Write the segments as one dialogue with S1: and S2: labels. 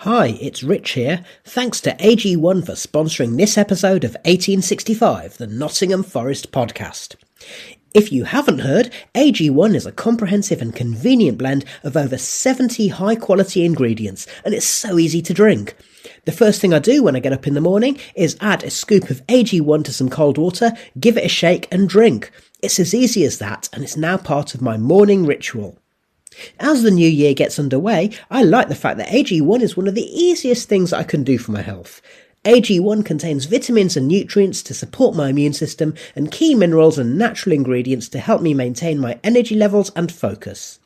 S1: Hi, it's Rich here. Thanks to AG1 for sponsoring this episode of 1865, the Nottingham Forest podcast. If you haven't heard, AG1 is a comprehensive and convenient blend of over 70 high-quality ingredients, and it's so easy to drink. The first thing I do when I get up in the morning is add a scoop of AG1 to some cold water, give it a shake and drink. It's as easy as that, and it's now part of my morning ritual. As the new year gets underway, I like the fact that AG1 is one of the easiest things I can do for my health. AG1 contains vitamins and nutrients to support my immune system and key minerals and natural ingredients to help me maintain my energy levels and focus.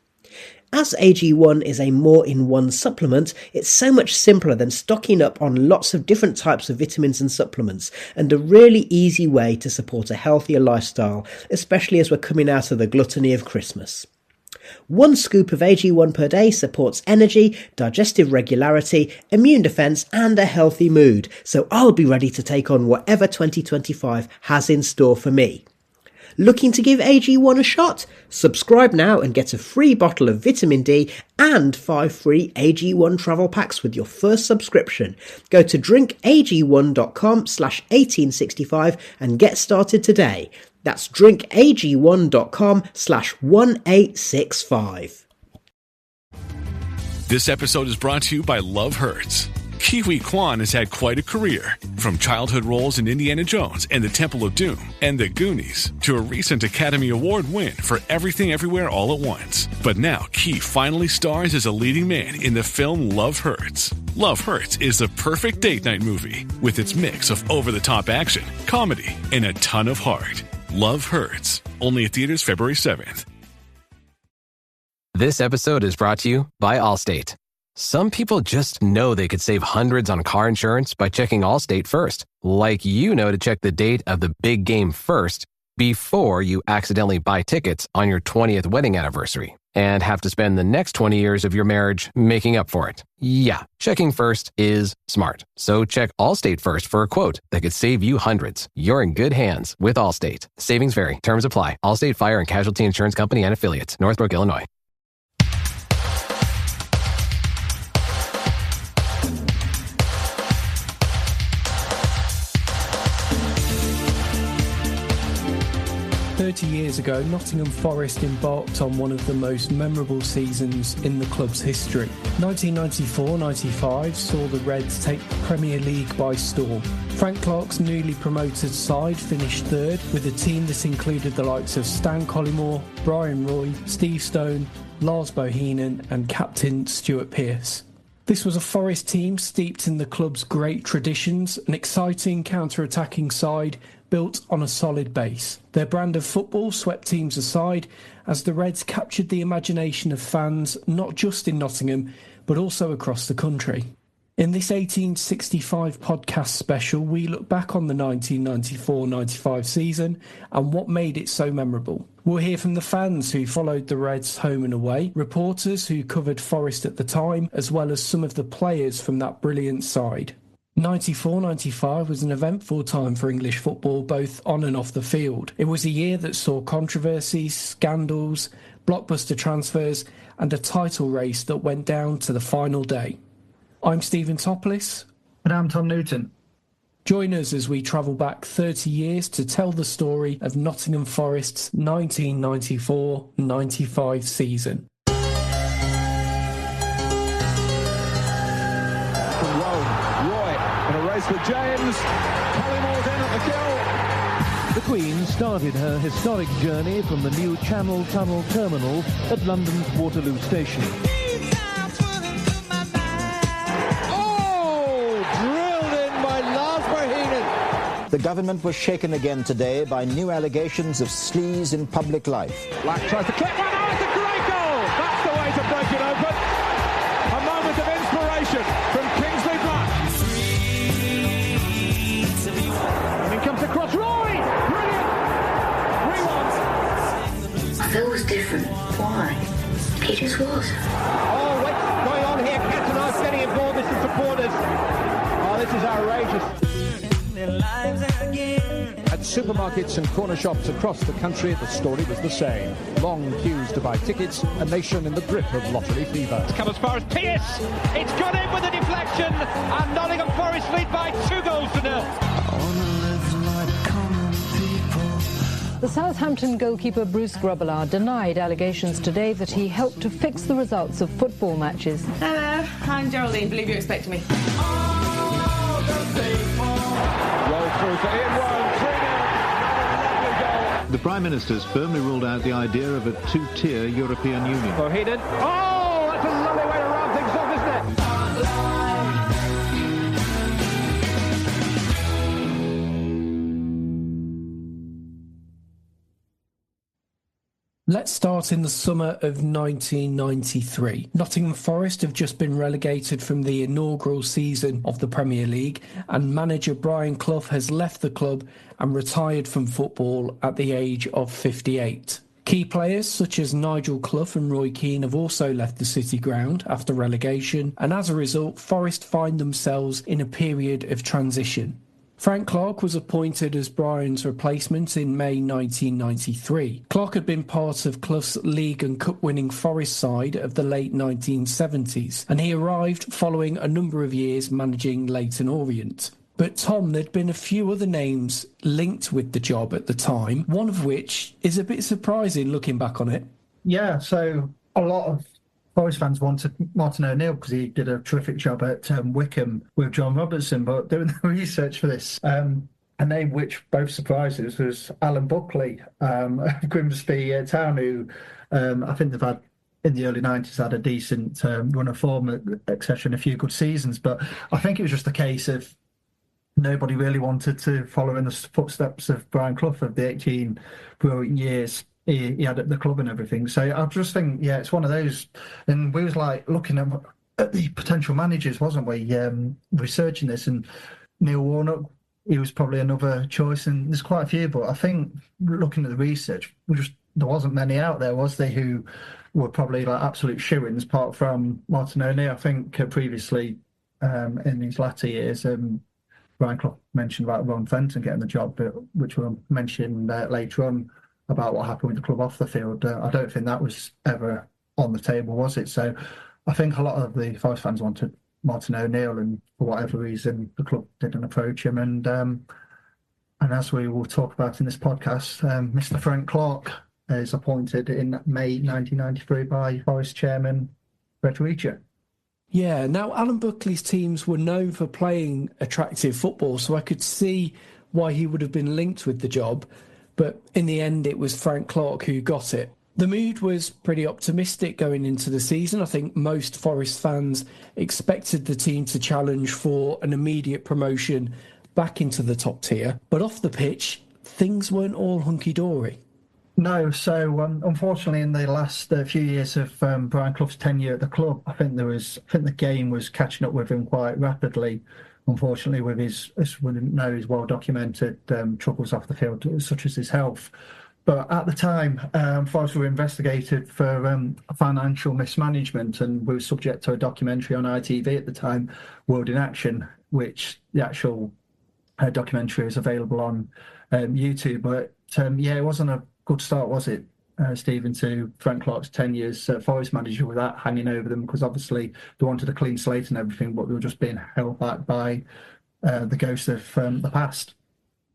S1: As AG1 is a more-in-one supplement, it's so much simpler than stocking up on lots of different types of vitamins and supplements, and a really easy way to support a healthier lifestyle, especially as we're coming out of the gluttony of Christmas. 1 scoop of AG1 per day supports energy, digestive regularity, immune defence and a healthy mood, so I'll be ready to take on whatever 2025 has in store for me. Looking to give AG1 a shot? Subscribe now and get a free bottle of vitamin D and 5 free AG1 travel packs with your first subscription. Go to drinkag1.com/1865 and get started today. That's drinkag1.com/1865.
S2: This episode is brought to you by Love Hurts. Kiwi Kwan has had quite a career, from childhood roles in Indiana Jones and the Temple of Doom and The Goonies to a recent Academy Award win for Everything Everywhere All at Once. But now Ki finally stars as a leading man in the film Love Hurts. Love Hurts is the perfect date night movie with its mix of over-the-top action, comedy, and a ton of heart. Love Hurts. Only at theaters February 7th.
S3: This episode is brought to you by Allstate. Some people just know they could save hundreds on car insurance by checking Allstate first. Like you know to check the date of the big game first before you accidentally buy tickets on your 20th wedding anniversary and have to spend the next 20 years of your marriage making up for it. Yeah, checking first is smart. So check Allstate first for a quote that could save you hundreds. You're in good hands with Allstate. Savings vary. Terms apply. Allstate Fire and Casualty Insurance Company and Affiliates. Northbrook, Illinois.
S4: 30 years ago, Nottingham Forest embarked on one of the most memorable seasons in the club's history. 1994-95 saw the Reds take the Premier League by storm. Frank Clark's newly promoted side finished third, with a team that included the likes of Stan Collymore, Bryan Roy, Steve Stone, Lars Bohinen and captain Stuart Pearce. This was a Forest team steeped in the club's great traditions, an exciting counter-attacking side built on a solid base. Their brand of football swept teams aside as the Reds captured the imagination of fans not just in Nottingham but also across the country. In this 1865 podcast special, we look back on the 1994-95 season and what made it so memorable. We'll hear from the fans who followed the Reds home and away, reporters who covered Forest at the time, as well as some of the players from that brilliant side. 94-95 was an eventful time for English football, both on and off the field. It was a year that saw controversies, scandals, blockbuster transfers, and a title race that went down to the final day. I'm Stephen Toplis.
S5: And I'm Tom Newton.
S4: Join us as we travel back 30 years to tell the story of Nottingham Forest's 1994-95 season.
S6: For James, Collymore in at the kill.
S7: The Queen started her historic journey from the new Channel Tunnel terminal at London's Waterloo Station.
S6: Oh, drilled in by Lars Bohinen.
S8: The government was shaken again today by new allegations of sleaze in public life.
S6: Black tries to clip one. Oh, it's a great goal. That's the way to break it open. A moment of inspiration from Kingsley Black. Comes across Roy! Brilliant! 3-1.
S9: I felt it was different. Why? It just was.
S6: Oh, what's going on here? Cats and us getting involved. This is supporters. Oh, this is outrageous. A At supermarkets and corner shops across the country, the story was the same. Long queues to buy tickets, a nation in the grip of lottery fever.
S5: It's come as far as Pierce. It's gone in with a deflection, and Nottingham Forest lead by 2-0.
S10: The Southampton goalkeeper Bruce Grobbelaar denied allegations today that he helped to fix the results of football matches.
S11: Hello, I'm Geraldine. Believe you're expecting me.
S6: Roll through for Ian Warren, 3-0.
S12: The Prime Minister's firmly ruled out the idea of a two-tier European Union.
S6: Bohinen. Oh, that's a lovely way to round things off, isn't it?
S4: Let's start in the summer of 1993. Nottingham Forest have just been relegated from the inaugural season of the Premier League, and manager Brian Clough has left the club and retired from football at the age of 58. Key players such as Nigel Clough and Roy Keane have also left the City ground after relegation, and as a result, Forest find themselves in a period of transition. Frank Clark was appointed as Brian's replacement in May 1993. Clark had been part of Clough's League and Cup winning Forest side of the late 1970s, and he arrived following a number of years managing Leyton Orient. But Tom, there'd been a few other names linked with the job at the time, one of which is a bit surprising looking back on it.
S13: Yeah, so a lot of Forest fans wanted Martin O'Neill because he did a terrific job at Wickham with John Robertson, but doing the research for this, a name which both surprised us was Alan Buckley of Grimsby Town, who I think they've had in the early 90s had a decent run of form, etc., and a few good seasons, but I think it was just a case of nobody really wanted to follow in the footsteps of Brian Clough of the 18 brilliant years he had at the club and everything. So I just think, yeah, it's one of those. And we was like looking at the potential managers, wasn't we? Researching this, and Neil Warnock, he was probably another choice. And there's quite a few, but I think looking at the research, there wasn't many out there, was there, who were probably like absolute shoo-ins, apart from Martin O'Neill. I think previously in his latter years, Brian Clough mentioned about Ron Fenton getting the job, but which we'll mention later on, about what happened with the club off the field. I don't think that was ever on the table, was it? So I think a lot of the Forest fans wanted Martin O'Neill, and for whatever reason, the club didn't approach him. And as we will talk about in this podcast, Mr. Frank Clark is appointed in May 1993 by Forest chairman Fred Reacher.
S4: Yeah, now Alan Buckley's teams were known for playing attractive football, so I could see why he would have been linked with the job. But in the end, it was Frank Clark who got it. The mood was pretty optimistic going into the season. I think most Forest fans expected the team to challenge for an immediate promotion back into the top tier. But off the pitch, things weren't all hunky-dory.
S13: No, so unfortunately, in the last few years of Brian Clough's tenure at the club, I think the game was catching up with him quite rapidly. Unfortunately, with his, as we know, his well-documented troubles off the field, such as his health. But at the time, Forest were investigated for financial mismanagement, and we were subject to a documentary on ITV at the time, World in Action, which the actual documentary is available on YouTube. But it wasn't a good start, was it, Stephen, to Frank Clark's 10 years Forest manager with that hanging over them, because obviously they wanted a clean slate and everything, but they were just being held back by the ghost of the past.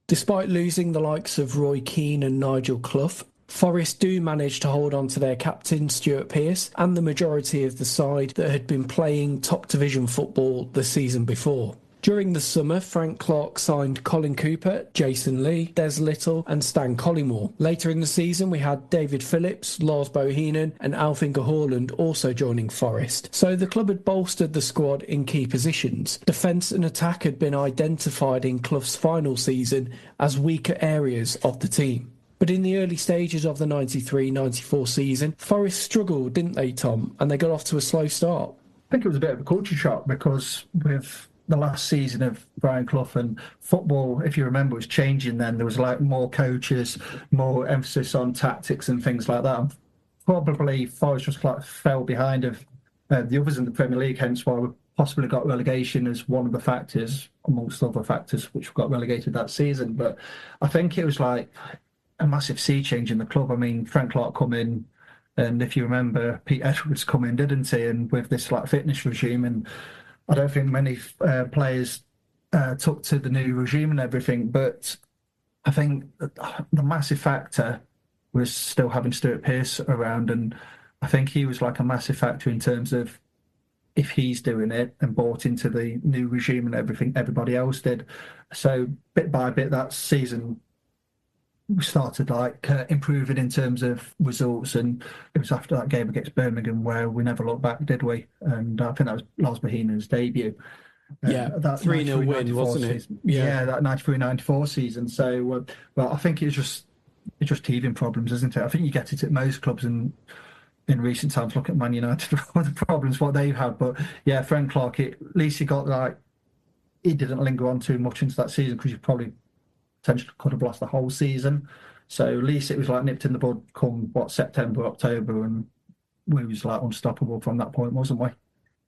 S4: Despite losing the likes of Roy Keane and Nigel Clough, Forest do manage to hold on to their captain, Stuart Pearce, and the majority of the side that had been playing top division football the season before. During the summer, Frank Clark signed Colin Cooper, Jason Lee, Des Little and Stan Collymore. Later in the season, we had David Phillips, Lars Bohinen and Alfinga Haaland also joining Forest. So the club had bolstered the squad in key positions. Defence and attack had been identified in Clough's final season as weaker areas of the team. But in the early stages of the 93-94 season, Forest struggled, didn't they, Tom? And they got off to a slow start.
S13: I think it was a bit of a culture shock, because with the last season of Brian Clough, and football, if you remember, was changing then. There was like more coaches, more emphasis on tactics and things like that. And probably Forest just like fell behind of the others in the Premier League, hence why possibly got relegation as one of the factors, amongst other factors, which got relegated that season. But I think it was like a massive sea change in the club. I mean, Frank Clark come in, and if you remember, Pete Edwards come in, didn't he? And with this like fitness regime, and I don't think many players took to the new regime and everything. But I think the massive factor was still having Stuart Pearce around, and I think he was like a massive factor in terms of if he's doing it and bought into the new regime and everything everybody else did. So bit by bit that season we started like improving in terms of results, and it was after that game against Birmingham where we never looked back, did we? And I think that was Lars Bohinen's debut.
S4: Yeah, that 3-0 win, wasn't it?
S13: Yeah, that 93-94 season. So, well, I think it's just teething problems, isn't it? I think you get it at most clubs in recent times. Look at Man United, the problems what they've had. But yeah, Frank Clark, at least he got like, he didn't linger on too much into that season because you probably potentially could have lost the whole season. So at least it was like nipped in the bud come, September, October, and we was like unstoppable from that point, wasn't we?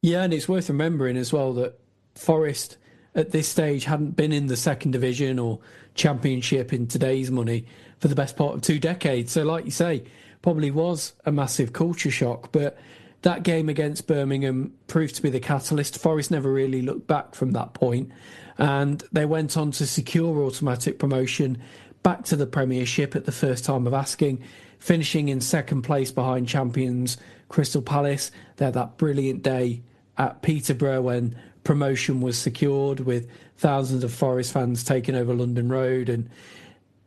S4: Yeah, and it's worth remembering as well that Forest at this stage hadn't been in the second division or championship in today's money for the best part of 2 decades. So like you say, probably was a massive culture shock. But that game against Birmingham proved to be the catalyst. Forest never really looked back from that point, and they went on to secure automatic promotion back to the Premiership at the first time of asking, finishing in second place behind champions Crystal Palace. They had that brilliant day at Peterborough when promotion was secured, with thousands of Forest fans taking over London Road, and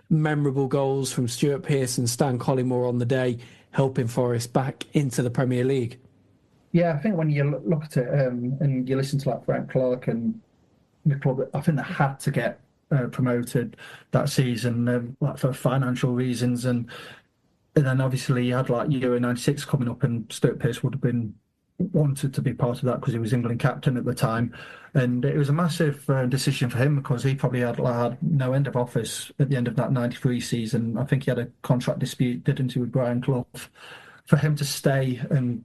S4: memorable goals from Stuart Pearce and Stan Collymore on the day, helping Forest back into the Premier League.
S13: Yeah, I think when you look at it and you listen to like Frank Clark and the club, I think they had to get promoted that season, like for financial reasons, and then obviously you had like Euro '96 coming up, and Stuart Pearce would have been wanted to be part of that because he was England captain at the time, and it was a massive decision for him because he probably had no end of office at the end of that '93 season. I think he had a contract dispute, didn't he, with Brian Clough. For him to stay and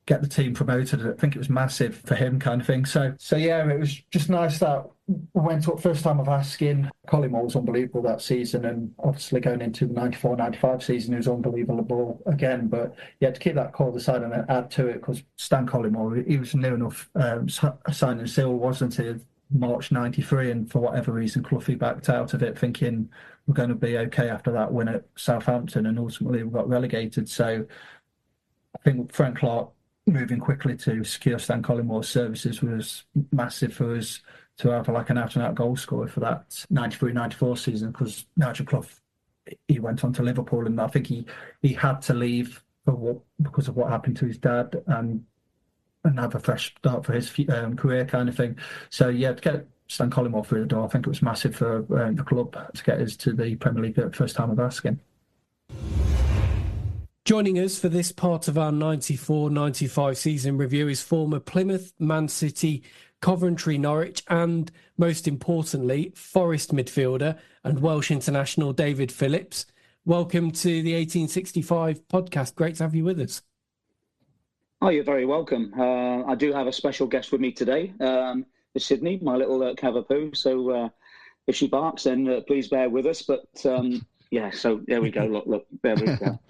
S13: get the team promoted, I think it was massive for him, kind of thing. So yeah, it was just nice that we went up first time of asking. Collymore was unbelievable that season, and obviously going into the 94-95 season, he was unbelievable again. But you had to keep that call aside and add to it because Stan Collymore, he was near enough signing still, wasn't he? March '93, and for whatever reason, Cloughy backed out of it, thinking we're going to be okay after that win at Southampton, and ultimately we got relegated. So I think Frank Clark moving quickly to secure Stan Collymore's services was massive for us to have like an out-and-out goal scorer for that 93-94 season, because Nigel Clough, he went on to Liverpool, and I think he had to leave because of what happened to his dad, and have a fresh start for his career, kind of thing. So yeah, to get Stan Collymore through the door, I think it was massive for the club to get us to the Premier League at first time of asking.
S4: Joining us for this part of our 94-95 season review is former Plymouth, Man City, Coventry, Norwich, and most importantly, Forest midfielder and Welsh international David Phillips. Welcome to the 1865 podcast. Great to have you with us.
S14: Oh, you're very welcome. I do have a special guest with me today, Sydney, my little cavapoo. So if she barks, then please bear with us. But yeah, so there we go. Look, there we go.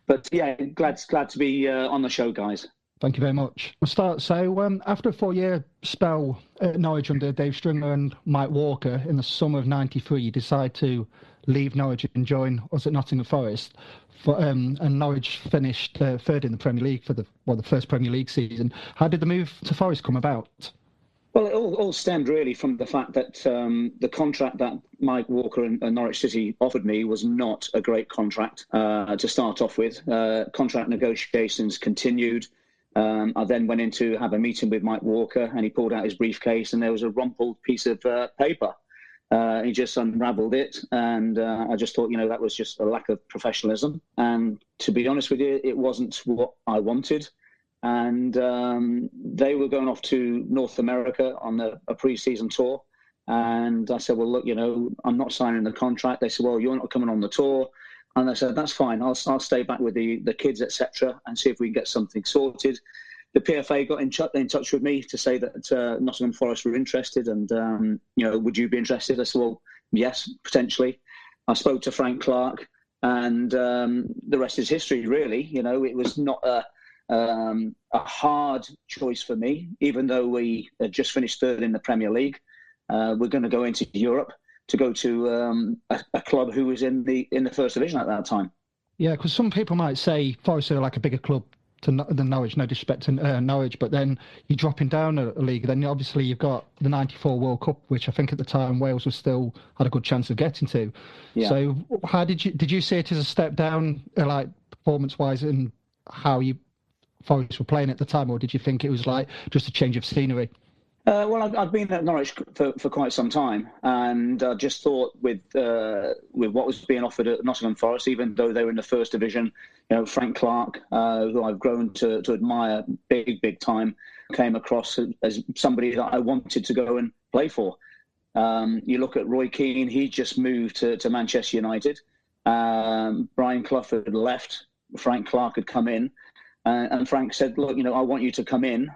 S14: But yeah, glad to be on the show, guys.
S15: Thank you very much. We'll start. So after a 4-year spell at Norwich under Dave Stringer and Mike Walker in the summer of '93, you decide to leave Norwich and join us at Nottingham Forest. And Norwich finished third in the Premier League for the first Premier League season. How did the move to Forest come about?
S14: Well, it all stemmed really from the fact that the contract that Mike Walker and Norwich City offered me was not a great contract to start off with. Contract negotiations continued. I then went in to have a meeting with Mike Walker, and he pulled out his briefcase, and there was a rumpled piece of paper. He just unravelled it, and I just thought, that was just a lack of professionalism. And to be honest with you, it wasn't what I wanted. And they were going off to North America on a pre-season tour. And I said, well, look, I'm not signing the contract. They said, well, you're not coming on the tour. And I said, that's fine. I'll stay back with the kids, etc., and see if we can get something sorted. the PFA got in touch with me to say that Nottingham Forest were interested, and would you be interested? I said, well, yes, potentially. I spoke to Frank Clark, and the rest is history, really. It was not a hard choice for me, even though we had just finished third in the Premier League. We're going to go into Europe to go to a club who was in the first division at that time.
S15: Yeah, because some people might say Forest are like a bigger club than Norwich, no disrespect to Norwich, but then you're dropping down a league. Then obviously you've got the '94 World Cup, which I think at the time Wales was still had a good chance of getting to. Yeah. So how did you see it as a step down, like performance-wise, and how you Forest were playing at the time, or did you think it was like just a change of scenery?
S14: Well, I've been at Norwich for quite some time, and I just thought with what was being offered at Nottingham Forest, even though they were in the first division, Frank Clark, who I've grown to admire big time, came across as somebody that I wanted to go and play for. You look at Roy Keane; he just moved to Manchester United. Brian Clough had left. Frank Clark had come in, and Frank said, "Look, I want you to come in."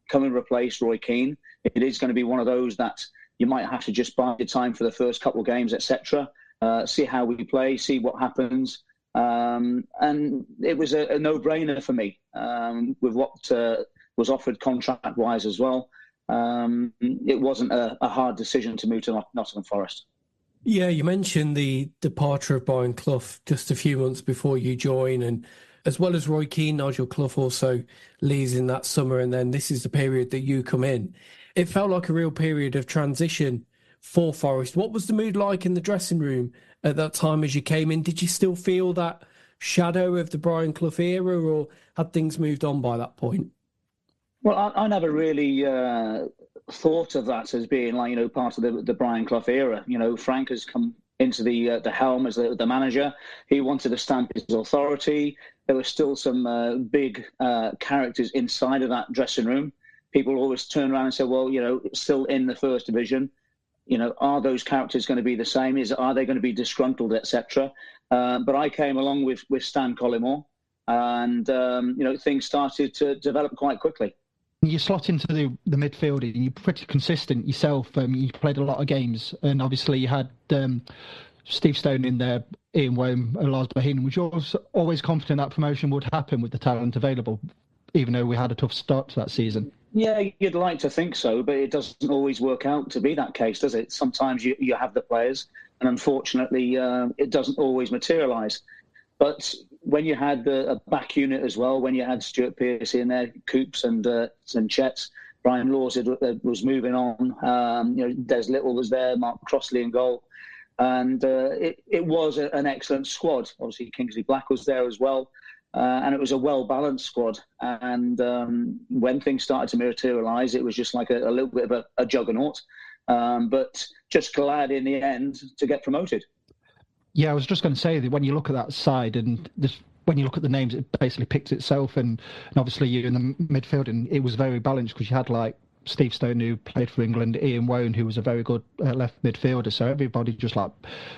S14: Come and replace Roy Keane. It is going to be one of those that you might have to just buy your time for the first couple of games, etc. See how we play, see what happens. And it was a no-brainer for me with what was offered contract-wise as well. It wasn't a hard decision to move to Nottingham Forest.
S4: Yeah, you mentioned the departure of Brian Clough just a few months before you join, and as well as Roy Keane, Nigel Clough also leaves in that summer, and then this is the period that you come in. It felt like a real period of transition for Forest. What was the mood like in the dressing room at that time as you came in? Did you still feel that shadow of the Brian Clough era, or had things moved on by that point?
S14: Well, I never really thought of that as being like, part of the Brian Clough era. Frank has come into the helm as the manager. He wanted to stamp his authority. There were still some big characters inside of that dressing room. People always turn around and say, well, still in the first division. Are those characters going to be the same? Are they going to be disgruntled, etc.? But I came along with Stan Collymore, and things started to develop quite quickly.
S15: You slot into the midfield, and you're pretty consistent yourself. You played a lot of games, and obviously you had Steve Stone in there, Ian Wome and Lars Bohinen. Was you always confident that promotion would happen with the talent available, even though we had a tough start to that season?
S14: Yeah, you'd like to think so, but it doesn't always work out to be that case, does it? Sometimes you have the players, and unfortunately it doesn't always materialise. But when you had a back unit as well, when you had Stuart Pearce in there, Coops and Chetts, Brian Laws was moving on, Des Little was there, Mark Crossley in goal. And it was an excellent squad. Obviously, Kingsley Black was there as well. And it was a well-balanced squad. And when things started to materialise, it was just like a little bit of a juggernaut. But just glad in the end to get promoted.
S15: Yeah, I was just going to say that when you look at that side and when you look at the names, it basically picks itself. And obviously you're in the midfield, and it was very balanced because you had like Steve Stone, who played for England, Ian Wone, who was a very good left midfielder. So everybody just like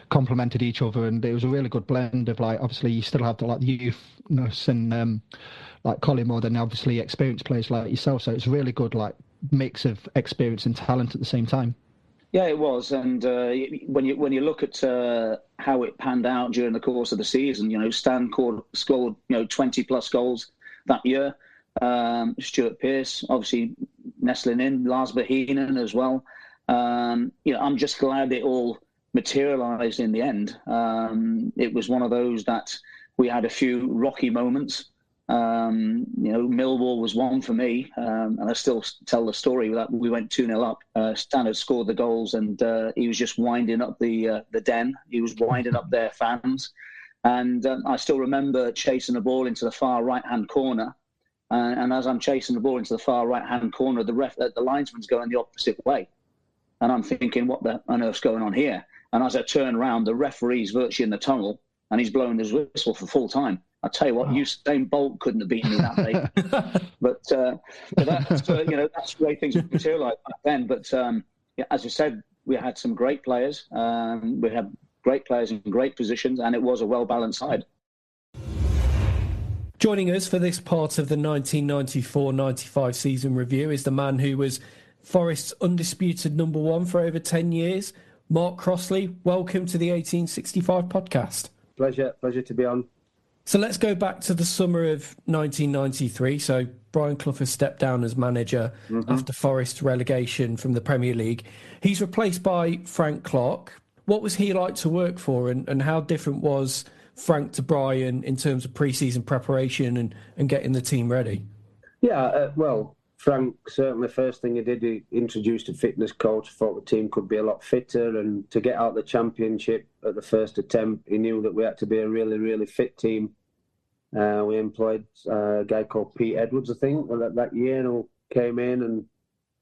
S15: complemented each other, and it was a really good blend of like, obviously you still have the youthness and like Collymore, then obviously experienced players like yourself. So it's a really good like mix of experience and talent at the same time.
S14: Yeah, it was, and when you look at how it panned out during the course of the season, Stan scored 20 plus goals that year. Stuart Pearce, obviously nestling in, Lars Bohinen as well. I'm just glad it all materialised in the end. It was one of those that we had a few rocky moments. Millwall was one for me, and I still tell the story that we went 2-0 up. Stan had scored the goals, and he was just winding up the den. He was winding up their fans, and I still remember chasing the ball into the far right-hand corner. And as I'm chasing the ball into the far right-hand corner, the linesman's going the opposite way, and I'm thinking, what on earth's going on here? And as I turn around, the referee's virtually in the tunnel, and he's blowing his whistle for full time. I tell you what, Usain Bolt couldn't have beaten me that day. but that's the way things materialised back then. But as I said, we had some great players. We had great players in great positions, and it was a well-balanced side.
S4: Joining us for this part of the 1994-95 season review is the man who was Forest's undisputed number one for over 10 years, Mark Crossley. Welcome to the 1865 podcast.
S16: Pleasure to be on.
S4: So let's go back to the summer of 1993. So Brian Clough has stepped down as manager after Forest's relegation from the Premier League. He's replaced by Frank Clark. What was he like to work for, and how different was Frank to Brian in terms of pre-season preparation and getting the team ready?
S16: Yeah, well, Frank, certainly first thing he did, he introduced a fitness coach, thought the team could be a lot fitter, and to get out the championship at the first attempt, he knew that we had to be a really, really fit team. We employed a guy called Pete Edwards, I think, that year, who came in, and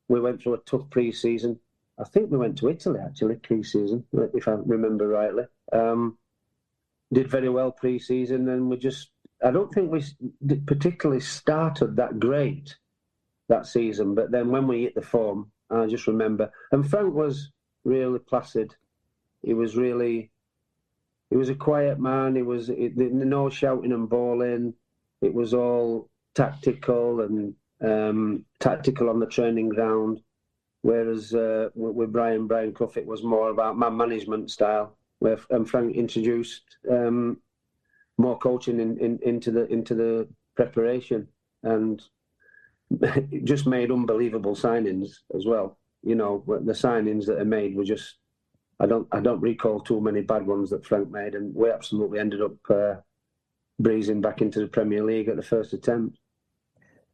S16: we went through a tough pre-season. I think we went to Italy, actually, pre-season, if I remember rightly. Did very well pre-season, and I don't think we particularly started that great that season, but then when we hit the form, I just remember, and Frank was really placid. He was a quiet man. No shouting and bawling. It was all tactical and tactical on the training ground, whereas with Brian Clough, it was more about man management style, and Frank introduced more coaching into the preparation, and it just made unbelievable signings as well. You know, the signings that are made were just, I don't recall too many bad ones that Frank made, and we absolutely ended up breezing back into the Premier League at the first attempt.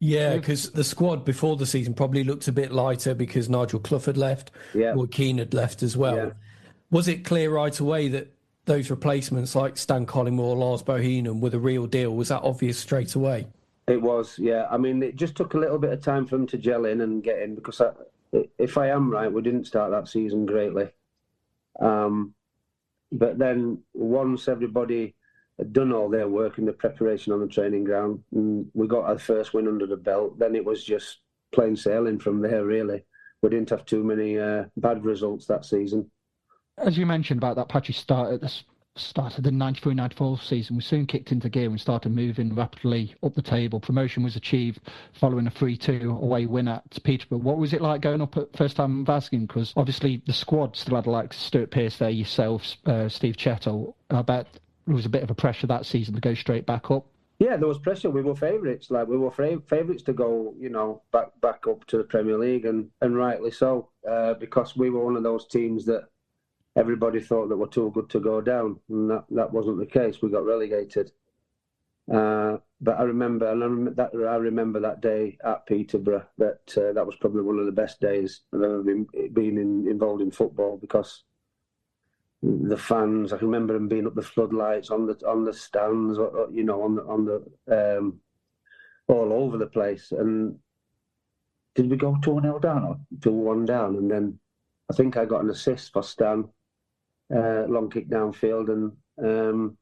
S4: Yeah, because the squad before the season probably looked a bit lighter because Nigel Clough had left, Roy Keane had left as well. Yeah. Was it clear right away that those replacements like Stan Collymore, Lars Bohinen were the real deal? Was that obvious straight away?
S16: It was, yeah. I mean, it just took a little bit of time for them to gel in and get in, because if I am right, we didn't start that season greatly. But then once everybody had done all their work in the preparation on the training ground, and we got our first win under the belt, then it was just plain sailing from there, really. We didn't have too many bad results that season.
S15: As you mentioned about that patchy start at the start of the 93-94 season, we soon kicked into gear and started moving rapidly up the table. Promotion was achieved following a 3-2 away win at Peterborough. What was it like going up at first time Vasking? Because obviously the squad still had like Stuart Pearce there, yourself, Steve Chettle. I bet there was a bit of a pressure that season to go straight back up. Yeah, there was pressure. We were favourites. We were favourites to go, back up to the Premier League, and rightly so, because we were one of those teams that everybody thought that were too good to go down, and that wasn't the case. We got relegated. But I remember that day at Peterborough, that was probably one of the best days I've ever been involved in football, because the fans, I can remember them being up the floodlights on the stands, on the all over the place. And did we go 2-0 down or 2-1 down? And then I think I got an assist for Stan. Long kick downfield, and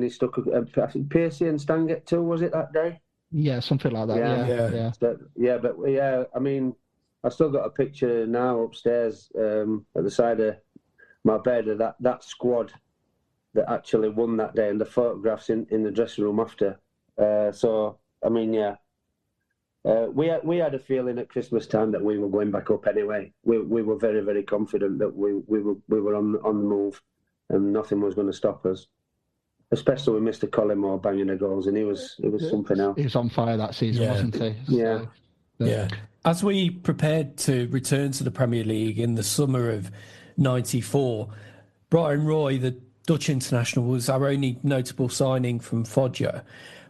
S15: he stuck. I think Piercy and Stan get 2. Was it that day? Yeah, something like that. Yeah. I mean, I still got a picture now upstairs at the side of my bed of that squad that actually won that day, and the photographs in the dressing room after. So I mean, yeah. We had a feeling at Christmas time that we were going back up anyway. We were very, very confident that we were on the move, and nothing was going to stop us. Especially with Mr. Collymore banging the goals, and it was something else. He was on fire that season, wasn't he?
S4: Yeah. Yeah. As we prepared to return to the Premier League in the summer of '94, Bryan Roy, the Dutch international, was our only notable signing from Foggia.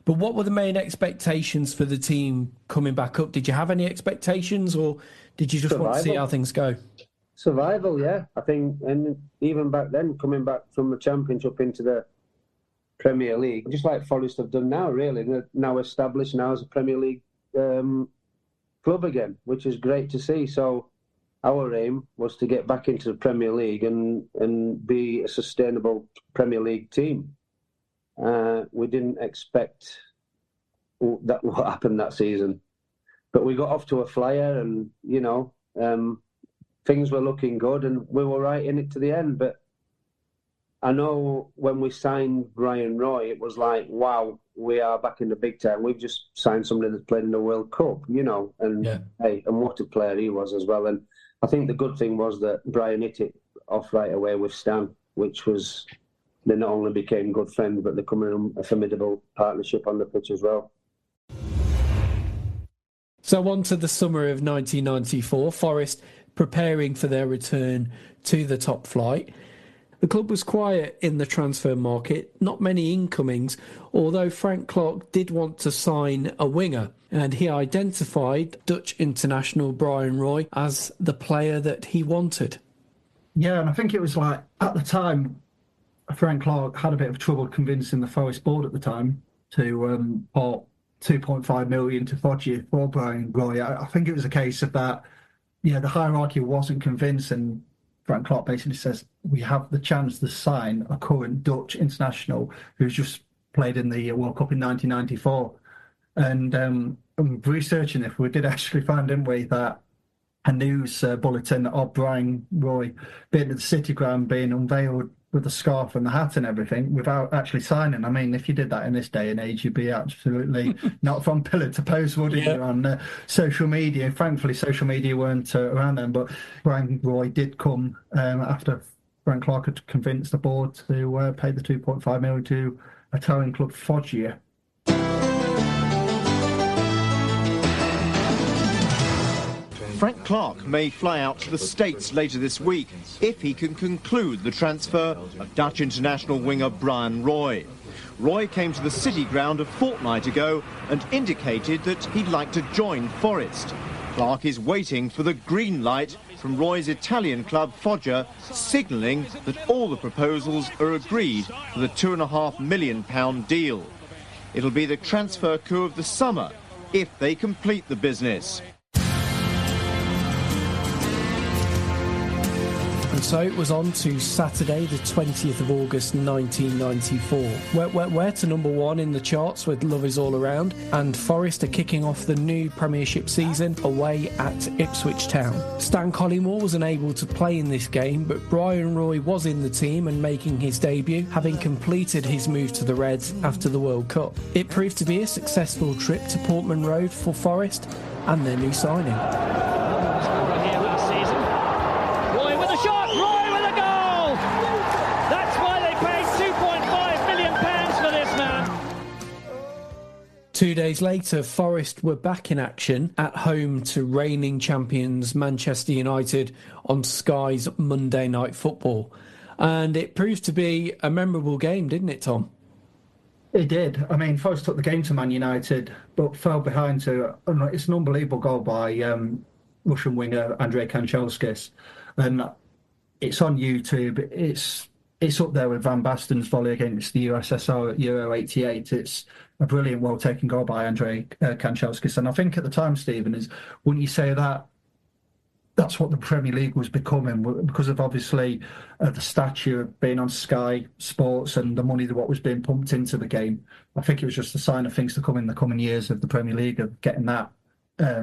S4: But what were the main expectations for the team coming back up? Did you have any expectations, or did you just want to see how things go?
S16: Survival, yeah. I think, and even back then, coming back from the Championship into the Premier League, just like Forest have done now, really. They're now established now as a Premier League club again, which is great to see. So our aim was to get back into the Premier League and be a sustainable Premier League team. We didn't expect that what happened that season, but we got off to a flyer, and things were looking good, and we were right in it to the end. But I know when we signed Bryan Roy, it was like, wow, we are back in the big time. We've just signed somebody that's played in the World Cup, and hey, and what a player he was as well. And I think the good thing was that Bryan hit it off right away with Stan, which was, they not only became good friends, but they come in a formidable partnership on the pitch as well.
S4: So on to the summer of 1994, Forest preparing for their return to the top flight. The club was quiet in the transfer market, not many incomings, although Frank Clark did want to sign a winger, and he identified Dutch international Bryan Roy as the player that he wanted.
S13: Yeah, and I think it was like, at the time, Frank Clark had a bit of trouble convincing the Forest board at the time to put 2.5 million to Foggia for Bryan Roy. I think it was a case of that, the hierarchy wasn't convinced, and Frank Clark basically says, we have the chance to sign a current Dutch international who's just played in the World Cup in 1994. And researching it, we did actually find, didn't we, that a news bulletin of Bryan Roy being at the City Ground, being unveiled with the scarf and the hat and everything without actually signing. I mean, if you did that in this day and age, you'd be absolutely not from pillar to post, would you, on social media. Thankfully, social media weren't around then, but Bryan Roy did come after Frank Clark had convinced the board to pay the 2.5 million to Italian club Foggia.
S17: Frank Clark may fly out to the States later this week if he can conclude the transfer of Dutch international winger Bryan Roy. Roy came to the City Ground a fortnight ago and indicated that he'd like to join Forest. Clark is waiting for the green light from Roy's Italian club Foggia, signalling that all the proposals are agreed for the £2.5 million deal. It'll be the transfer coup of the summer if they complete the business.
S4: And so it was on to Saturday, the 20th of August 1994. We're to number one in the charts with Love Is All Around, and Forest are kicking off the new Premiership season away at Ipswich Town. Stan Collymore was unable to play in this game, but Bryan Roy was in the team and making his debut, having completed his move to the Reds after the World Cup. It proved to be a successful trip to Portman Road for Forest and their new signing.
S5: Roy with a goal! That's why they paid £2.5 million for this man.
S4: 2 days later, Forest were back in action at home to reigning champions Manchester United on Sky's Monday Night Football. And it proved to be a memorable game, didn't it, Tom?
S13: It did. I mean, Forest took the game to Man United, but fell behind to... It's an unbelievable goal by Russian winger Andrei Kanchelskis. And it's on YouTube. It's up there with Van Basten's volley against the USSR at Euro 88. It's a brilliant, well-taken goal by Andrei Kanchelskis. And I think at the time, Stephen, wouldn't you say that that's what the Premier League was becoming, because of obviously the stature of being on Sky Sports and the money that what was being pumped into the game. I think it was just a sign of things to come in the coming years of the Premier League, of getting that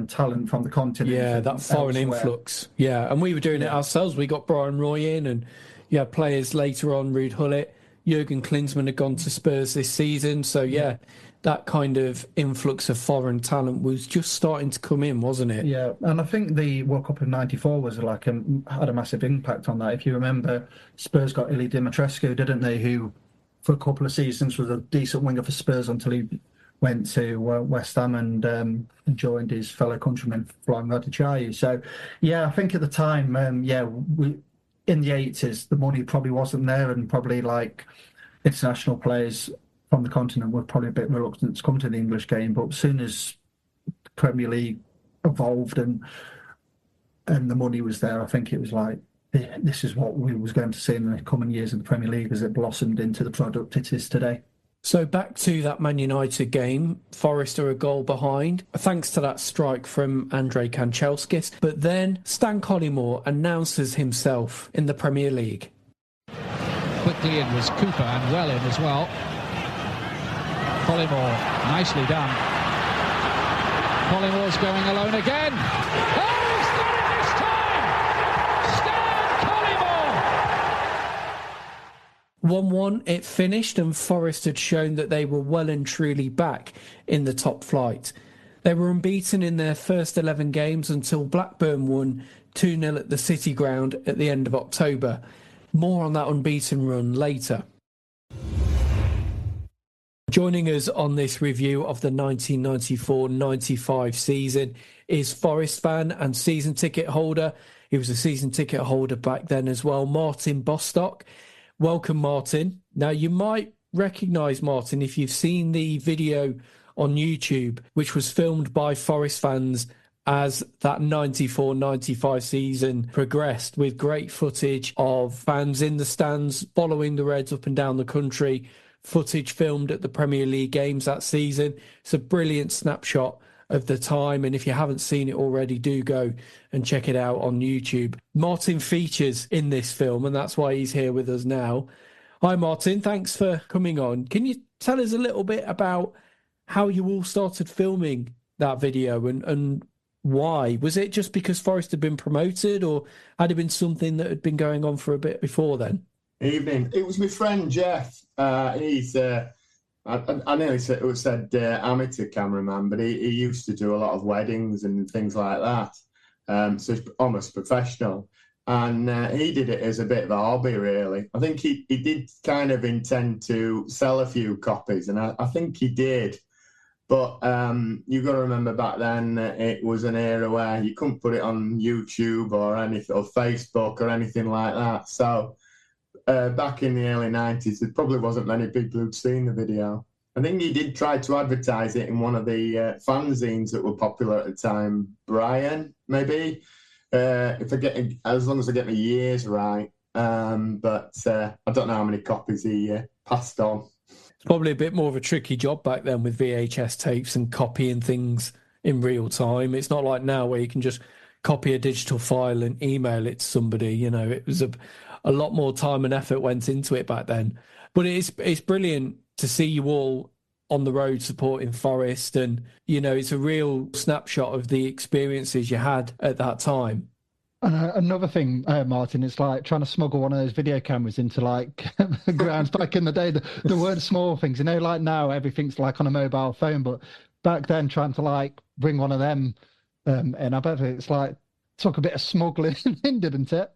S13: talent from the continent.
S4: Yeah, that foreign influx. Yeah, and we were doing it ourselves. We got Bryan Roy in, and you had players later on, Ruud Gullit, Jurgen Klinsmann had gone to Spurs this season. So, yeah, that kind of influx of foreign talent was just starting to come in, wasn't it?
S13: Yeah, and I think the World Cup of '94 was had a massive impact on that. If you remember, Spurs got Ili Dimitrescu, didn't they, who for a couple of seasons was a decent winger for Spurs until he went to West Ham and joined his fellow countryman, Flying Radichayu. So, yeah, I think at the time, in the 80s, the money probably wasn't there, and probably like international players from the continent were probably a bit reluctant to come to the English game. But as soon as the Premier League evolved and the money was there, I think it was like, this is what we was going to see in the coming years of the Premier League as it blossomed into the product it is today.
S4: So back to that Man United game, Forest are a goal behind, thanks to that strike from Andrei Kanchelskis. But then Stan Collymore announces himself in the Premier League.
S18: Quickly in was Cooper, and well in as well. Collymore, nicely done. Collymore's going alone again. Oh, he's got it this time! Stan Collymore!
S4: 1-1 it finished, and Forest had shown that they were well and truly back in the top flight. They were unbeaten in their first 11 games until Blackburn won 2-0 at the City Ground at the end of October. More on that unbeaten run later. Joining us on this review of the 1994-95 season is Forest fan and season ticket holder. He was a season ticket holder back then as well, Martin Bostock. Welcome, Martin. Now, you might recognise Martin if you've seen the video on YouTube, which was filmed by Forest fans as that 94-95 season progressed, with great footage of fans in the stands following the Reds up and down the country, footage filmed at the Premier League games that season. It's a brilliant snapshot of the time, and if you haven't seen it already, do go and check it out on YouTube. Martin features in this film, and that's why he's here with us now. Hi Martin, thanks for coming on. Can you tell us a little bit about how you all started filming that video and why? Was it just because Forest had been promoted, or had it been something that had been going on for a bit before then?
S19: Evening. It was my friend Jeff. He's I nearly said amateur cameraman, but he used to do a lot of weddings and things like that. So he's almost professional. And he did it as a bit of a hobby, really. I think he did kind of intend to sell a few copies, and I think he did. But you've got to remember back then it was an era where you couldn't put it on YouTube or anything, or Facebook or anything like that. So back in the early 90s, there probably wasn't many people who'd seen the video. I think he did try to advertise it in one of the fanzines that were popular at the time. Bryan, maybe, as long as I get my years right. But I don't know how many copies he passed on.
S4: It's probably a bit more of a tricky job back then with VHS tapes and copying things in real time. It's not like now where you can just copy a digital file and email it to somebody. You know, it was a lot more time and effort went into it back then. But it's brilliant to see you all on the road supporting Forest, and, you know, it's a real snapshot of the experiences you had at that time.
S15: And another thing, Martin, it's like trying to smuggle one of those video cameras into like grounds. Back in the day, there weren't small things, you know, like now everything's like on a mobile phone, but back then trying to like bring one of them and I bet it's like took a bit of smuggling in, didn't it?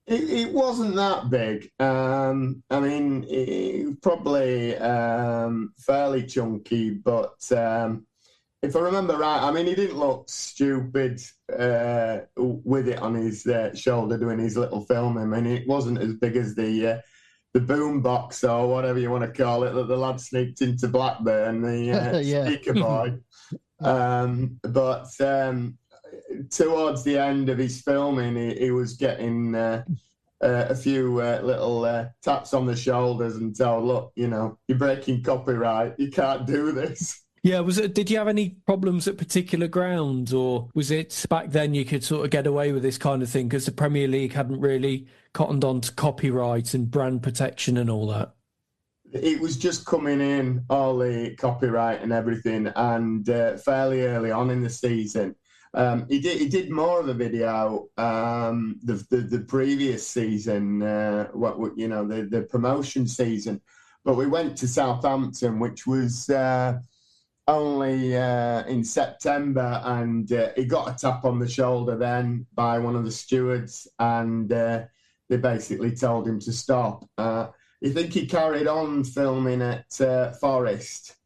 S19: It wasn't that big. I mean, it was probably fairly chunky, but if I remember right, I mean, he didn't look stupid with it on his shoulder doing his little film. I mean, it wasn't as big as the boom box or whatever you want to call it that the lad sneaked into Blackburn, the speaker boy. But towards the end of his filming, he was getting a few little taps on the shoulders and told, look, you know, you're breaking copyright. You can't do this.
S4: Yeah, did you have any problems at particular grounds, or was it back then you could sort of get away with this kind of thing because the Premier League hadn't really cottoned on to copyright and brand protection and all that?
S19: It was just coming in, all the copyright and everything, and fairly early on in the season. He did more of the video the previous season, the promotion season. But we went to Southampton, which was only in September, and he got a tap on the shoulder then by one of the stewards, and they basically told him to stop. I think he carried on filming at Forest,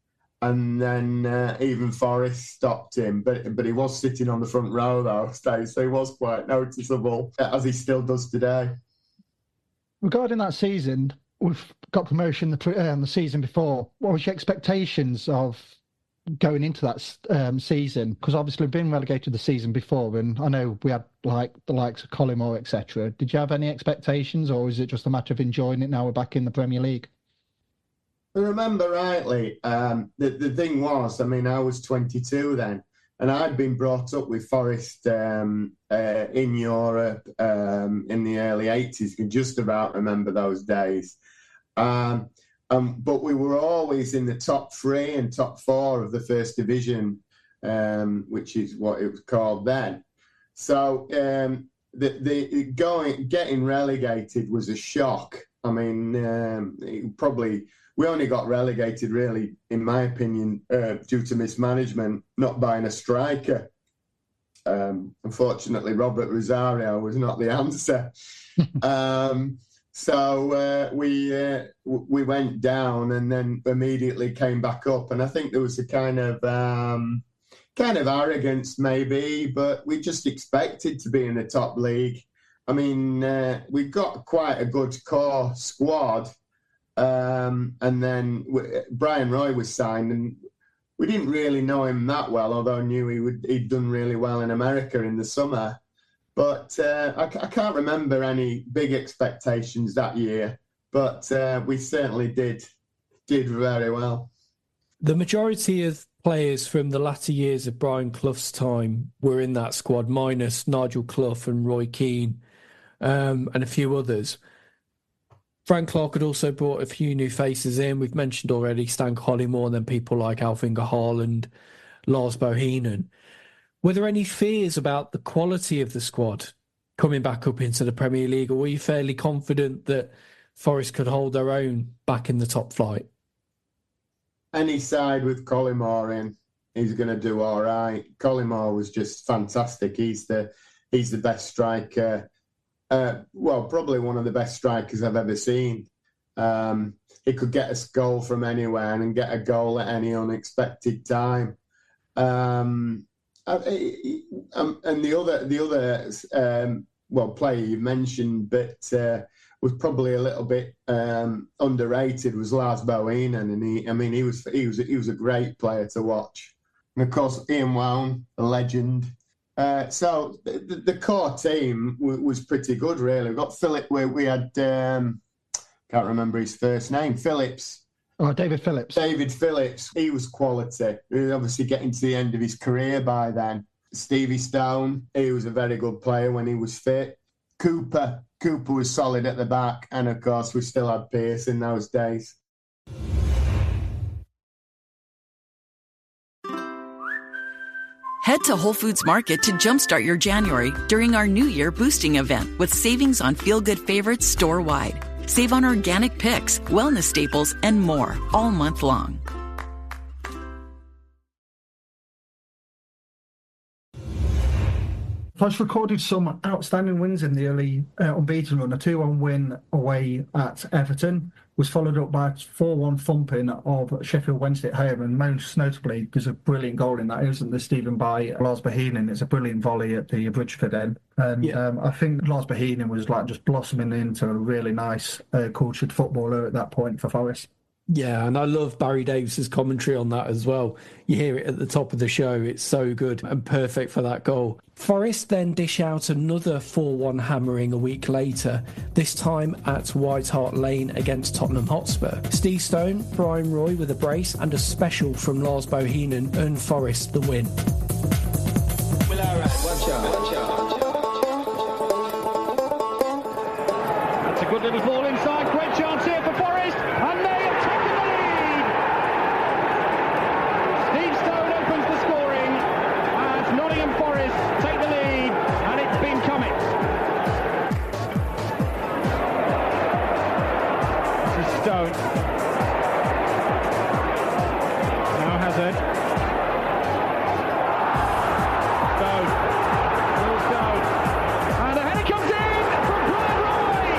S19: and then even Forest stopped him, but he was sitting on the front row though, so he was quite noticeable, as he still does today.
S15: Regarding that season, we've got promotion the season before. What was your expectations of going into that season? Because obviously we've been relegated the season before, and I know we had like the likes of Collymore, etc. Did you have any expectations, or is it just a matter of enjoying it now we're back in the Premier League?
S19: I remember rightly, the thing was, I mean, I was 22 then, and I'd been brought up with Forest in Europe in the early 80s. You can just about remember those days. But we were always in the top 3 and top 4 of the First Division, which is what it was called then. So getting relegated was a shock. I mean, we only got relegated, really, in my opinion, due to mismanagement, not buying a striker. Unfortunately, Robert Rosario was not the answer. So we went down and then immediately came back up. And I think there was a kind of arrogance, maybe, but we just expected to be in the top league. I mean, we've got quite a good core squad. And then Bryan Roy was signed, and we didn't really know him that well, although I knew he'd done really well in America in the summer. But I can't remember any big expectations that year. But we certainly did very well.
S4: The majority of players from the latter years of Brian Clough's time were in that squad, minus Nigel Clough and Roy Keane and a few others. Frank Clark had also brought a few new faces in. We've mentioned already Stan Collymore and then people like Alf-Inge Haaland, Lars Bohinen. Were there any fears about the quality of the squad coming back up into the Premier League, or were you fairly confident that Forest could hold their own back in the top flight?
S19: Any side with Collymore in, he's going to do all right. Collymore was just fantastic. He's the best striker. Probably one of the best strikers I've ever seen. He could get a goal from anywhere and get a goal at any unexpected time. And the other player you mentioned, but was probably a little bit underrated, was Lars Bohinen, and he was a great player to watch. And of course, Ian Wown, a legend. So the core team was pretty good, really. We got Phillips. We had can't remember his first name. Phillips.
S15: Oh, David Phillips.
S19: David Phillips. He was quality. He was obviously getting to the end of his career by then. Stevie Stone. He was a very good player when he was fit. Cooper was solid at the back, and of course we still had Pearce in those days.
S20: Head to Whole Foods Market to jumpstart your January during our New Year boosting event with savings on feel-good favorites store-wide. Save on organic picks, wellness staples, and more all month long.
S13: Forest recorded some outstanding wins in the early unbeaten run. A 2-1 win away at Everton was followed up by a 4-1 thumping of Sheffield Wednesday at home, and most notably, there's a brilliant goal in that, isn't there, Stephen, by Lars Bohinen. It's a brilliant volley at the Bridgeford end. And I think Lars Bohinen was just blossoming into a really nice, cultured footballer at that point for Forest.
S4: Yeah, and I love Barry Davis's commentary on that as well. You hear it at the top of the show. It's so good and perfect for that goal. Forest then dish out another 4-1 hammering a week later, this time at White Hart Lane against Tottenham Hotspur. Steve Stone, Bryan Roy with a brace, and a special from Lars Bohinen earned Forest the win.
S5: That's a good little ball inside. Great chance here for Forest, and they have taken the lead. Steve Stone opens the scoring as Nottingham Forest take the lead, and it's been coming. This is Stone. Now Hazard. Stone. And the header comes in from Bryan Roy.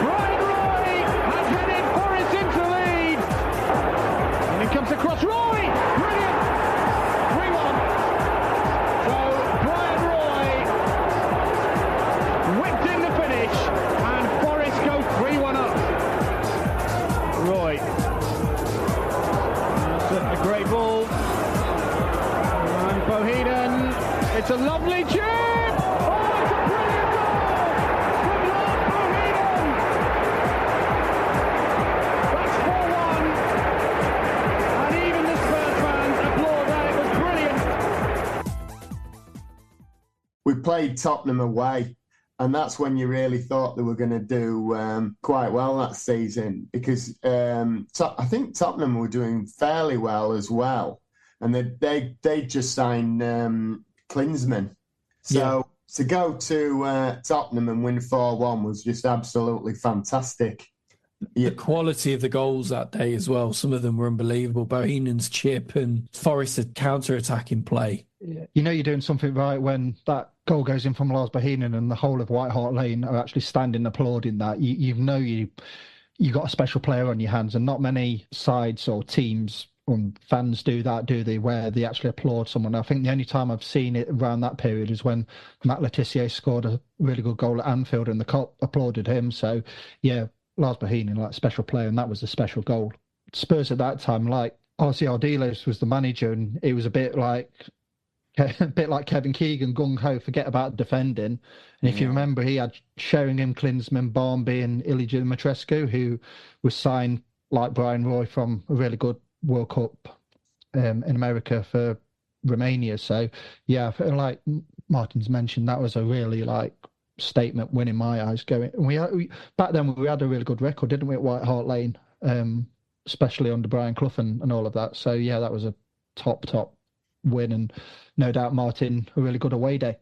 S5: Bryan Roy has headed Forest into the lead. And it comes across Roy. Brilliant. 3-1. So Bryan Roy whipped in the finish, and Forest go 3-1 up. Roy. That's a great ball. And Bohinen. It's a lovely chip! Oh, it's a brilliant goal from Lars Bohinen! That's 4-1, and even the Spurs fans applaud that. It was brilliant.
S19: We played Tottenham away, and that's when you really thought they were going to do quite well that season, because I think Tottenham were doing fairly well as well, and they just signed Klinsmann. So to go to Tottenham and win 4-1 was just absolutely fantastic.
S4: The quality of the goals that day as well, some of them were unbelievable. Bohinen's chip and Forest's counter-attacking play.
S15: You know you're doing something right when that goal goes in from Lars Bohinen and the whole of White Hart Lane are actually standing applauding that. You know you got a special player on your hands, and not many sides or teams and fans do that, do they, where they actually applaud someone. I think the only time I've seen it around that period is when Matt Letizia scored a really good goal at Anfield and the Kop applauded him. So, yeah, Lars Bohinen, like, special player, and that was a special goal. Spurs at that time, like, RC Ardiles was the manager, and it was a bit like Kevin Keegan, gung-ho, forget about defending. And if you remember, he had Sheringham, Klinsmann, Barnby and Ilija Matrescu, who was signed, like Bryan Roy, from a really good World Cup in America for Romania. So, yeah, like Martin's mentioned, that was a really, like, statement win in my eyes. Back then we had a really good record, didn't we, at White Hart Lane, especially under Brian Clough and all of that. So, yeah, that was a top win, and no doubt, Martin, a really good away day.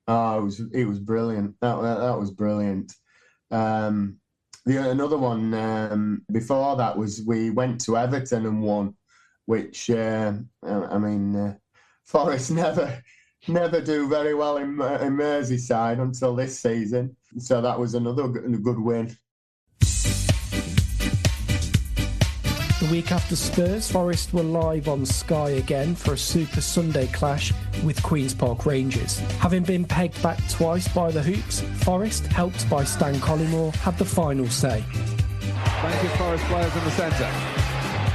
S19: Oh, it was brilliant. That was brilliant. Another one before that was we went to Everton and won, which Forest never do very well in Merseyside until this season. So that was another good win.
S4: The week after Spurs, Forest were live on Sky again for a Super Sunday clash with Queen's Park Rangers. Having been pegged back twice by the Hoops, Forest, helped by Stan Collymore, had the final say.
S6: Thank you, Forest players in the centre.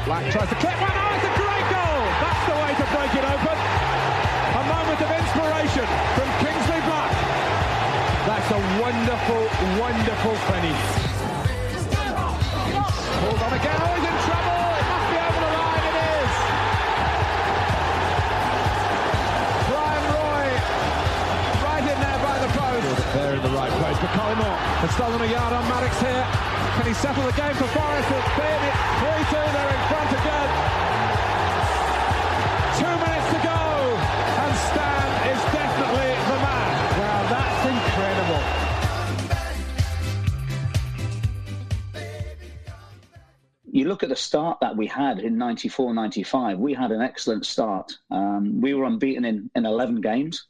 S6: Black tries to clip one. Oh, it's a great goal! That's the way to break it open. A moment of inspiration from Kingsley Black. That's a wonderful, wonderful finish. Hold on again. Oh, he's in trouble. It must be over the line. It is. Bryan Roy, right in there by the post. There in the right place for Collymore. Has stolen a yard on Maddox here. Can he settle the game for Forest? It's 3-2. They're in front again. 2 minutes to go, and Stan is definitely the man. Wow, that's incredible.
S14: You look at the start that we had in 94-95, we had an excellent start. We were unbeaten in 11 games,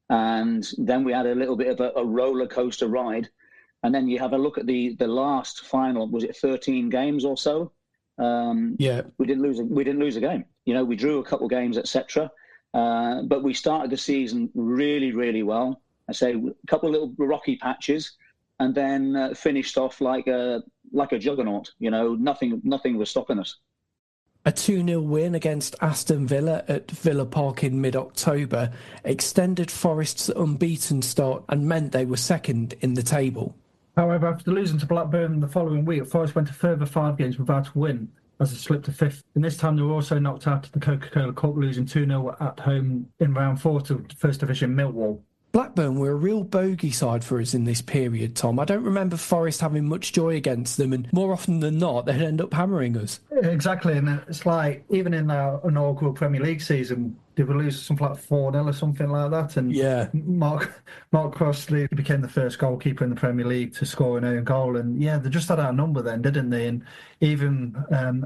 S14: and then we had a little bit of a roller coaster ride. And then you have a look at the last final, was it 13 games or so?
S4: Yeah.
S14: We didn't lose a game. You know, we drew a couple of games, etc. But we started the season really, really well. I say a couple of little rocky patches, and then finished off like a juggernaut. You know, nothing was stopping us.
S4: A 2-0 win against Aston Villa at Villa Park in mid-October extended Forest's unbeaten start and meant they were second in the table.
S13: However, after losing to Blackburn the following week, Forest went a further 5 games without a win as they slipped to 5th. And this time they were also knocked out of the Coca-Cola Cup, losing 2-0 at home in round 4 to First Division Millwall.
S4: Blackburn were a real bogey side for us in this period, Tom. I don't remember Forest having much joy against them, and more often than not, they'd end up hammering us.
S13: Exactly, and it's like, even in our inaugural Premier League season, did we lose something like 4-0 or something like that? And
S4: yeah,
S13: Mark Crossley became the first goalkeeper in the Premier League to score an own goal, and yeah, they just had our number then, didn't they? And even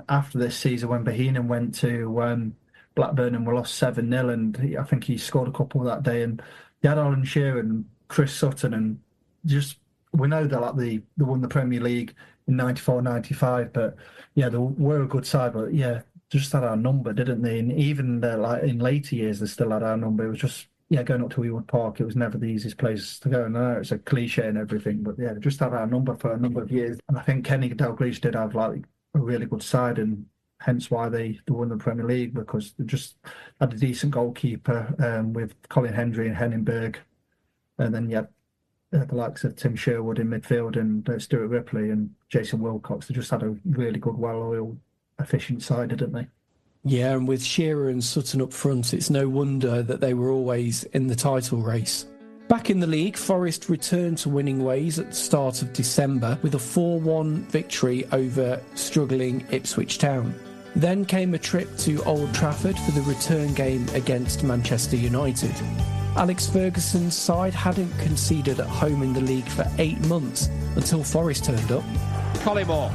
S13: after this season, when Bohinen went to Blackburn and we lost 7-0, and I think he scored a couple that day, and they had Alan Shearer and Chris Sutton, and just, we know they're like they won the Premier League in 94-95, but yeah, they were a good side, but yeah, just had our number, didn't they? And even like in later years, they still had our number. It was just, yeah, going up to Ewood Park, it was never the easiest place to go. And I know it's a cliche and everything, but yeah, they just had our number for a number of years. And I think Kenny Dalglish did have like a really good side, and hence why they won the Premier League, because they just had a decent goalkeeper with Colin Hendry and Henningberg. And then you had the likes of Tim Sherwood in midfield and Stuart Ripley and Jason Wilcox. They just had a really good, well-oiled, efficient side, didn't they?
S4: Yeah, and with Shearer and Sutton up front, it's no wonder that they were always in the title race. Back in the league, Forest returned to winning ways at the start of December with a 4-1 victory over struggling Ipswich Town. Then came a trip to Old Trafford for the return game against Manchester United. Alex Ferguson's side hadn't conceded at home in the league for 8 months until Forest turned up.
S6: Collymore.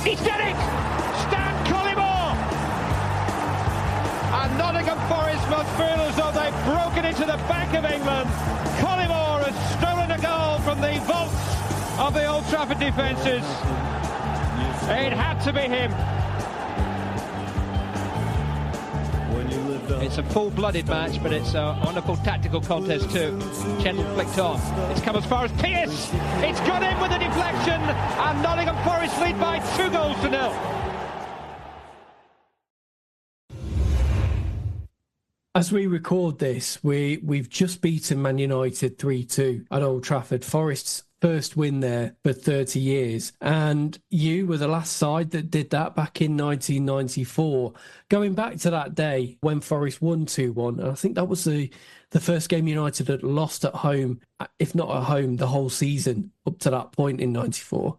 S6: He's done it! Stan Collymore! And Nottingham Forest must feel as though they've broken into the Bank of England. Collymore has stolen a goal from the vaults of the Old Trafford defences. It had to be him. It's a full-blooded match, but it's a wonderful tactical contest too. Chettle flicked on. It's come as far as Pearce. It's gone in with a deflection, and Nottingham Forest lead by 2-0.
S4: As we record this, we've just beaten Man United 3-2 at Old Trafford. Forest's first win there for 30 years. And you were the last side that did that back in 1994. Going back to that day when Forest won 2-1, and I think that was the first game United had lost at home, if not at home, the whole season up to that point in 94.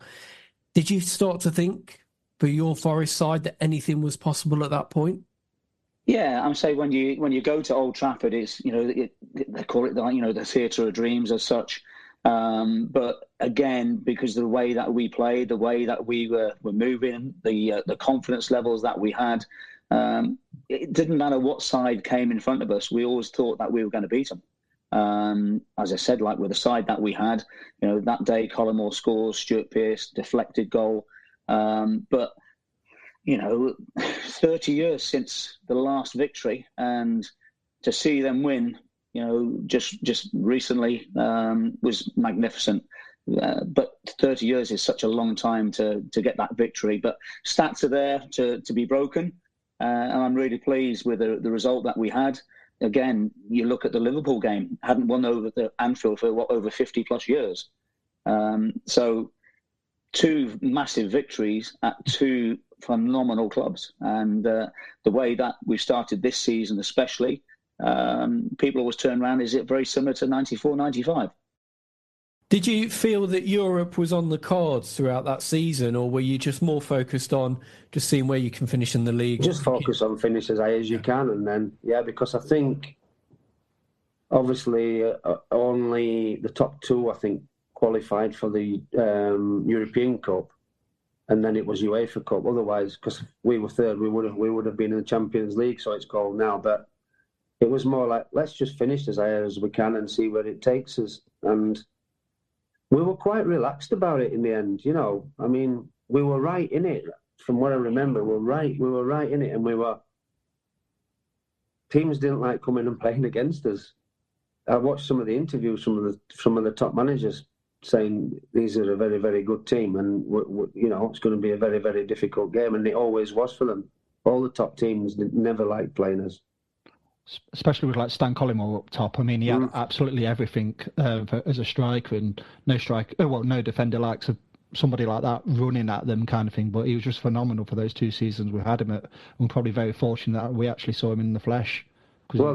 S4: Did you start to think for your Forest side that anything was possible at that point?
S14: Yeah, I'm saying when you go to Old Trafford, it's, they call it the theatre of dreams as such. But again, because of the way that we played, the way that we were moving, the confidence levels that we had, it didn't matter what side came in front of us. We always thought that we were going to beat them. As I said, like with the side that we had, that day Collymore scores, Stuart Pearce deflected goal. But 30 years since the last victory, and to see them win, just recently was magnificent. But 30 years is such a long time to get that victory. But stats are there to be broken, and I'm really pleased with the result that we had. Again, you look at the Liverpool game, hadn't won over the Anfield for over 50 plus years. So 2 massive victories at 2 phenomenal clubs, and the way that we started this season especially, people always turn around, is it very similar to 94, 95?
S4: Did you feel that Europe was on the cards throughout that season, or were you just more focused on just seeing where you can finish in the league?
S16: Just focus on finish as high as you can, and then, because I think, obviously, only the top 2, I think, qualified for the European Cup, and then it was UEFA Cup. Otherwise, because we were third, we would have been in the Champions League, so it's called now, but it was more like, let's just finish as high as we can and see where it takes us. And we were quite relaxed about it in the end, I mean, we were right in it. From what I remember, we were right in it, and teams didn't like coming and playing against us. I watched some of the interviews, some of the top managers saying these are a very, very good team, and it's going to be a very, very difficult game, and it always was for them. All the top teams never liked playing us.
S15: Especially with like Stan Collymore up top. I mean, he had absolutely everything as a striker, and no defender likes somebody like that running at them kind of thing. But he was just phenomenal for those 2 seasons we had him at. We're probably very fortunate that we actually saw him in the flesh.
S16: Well,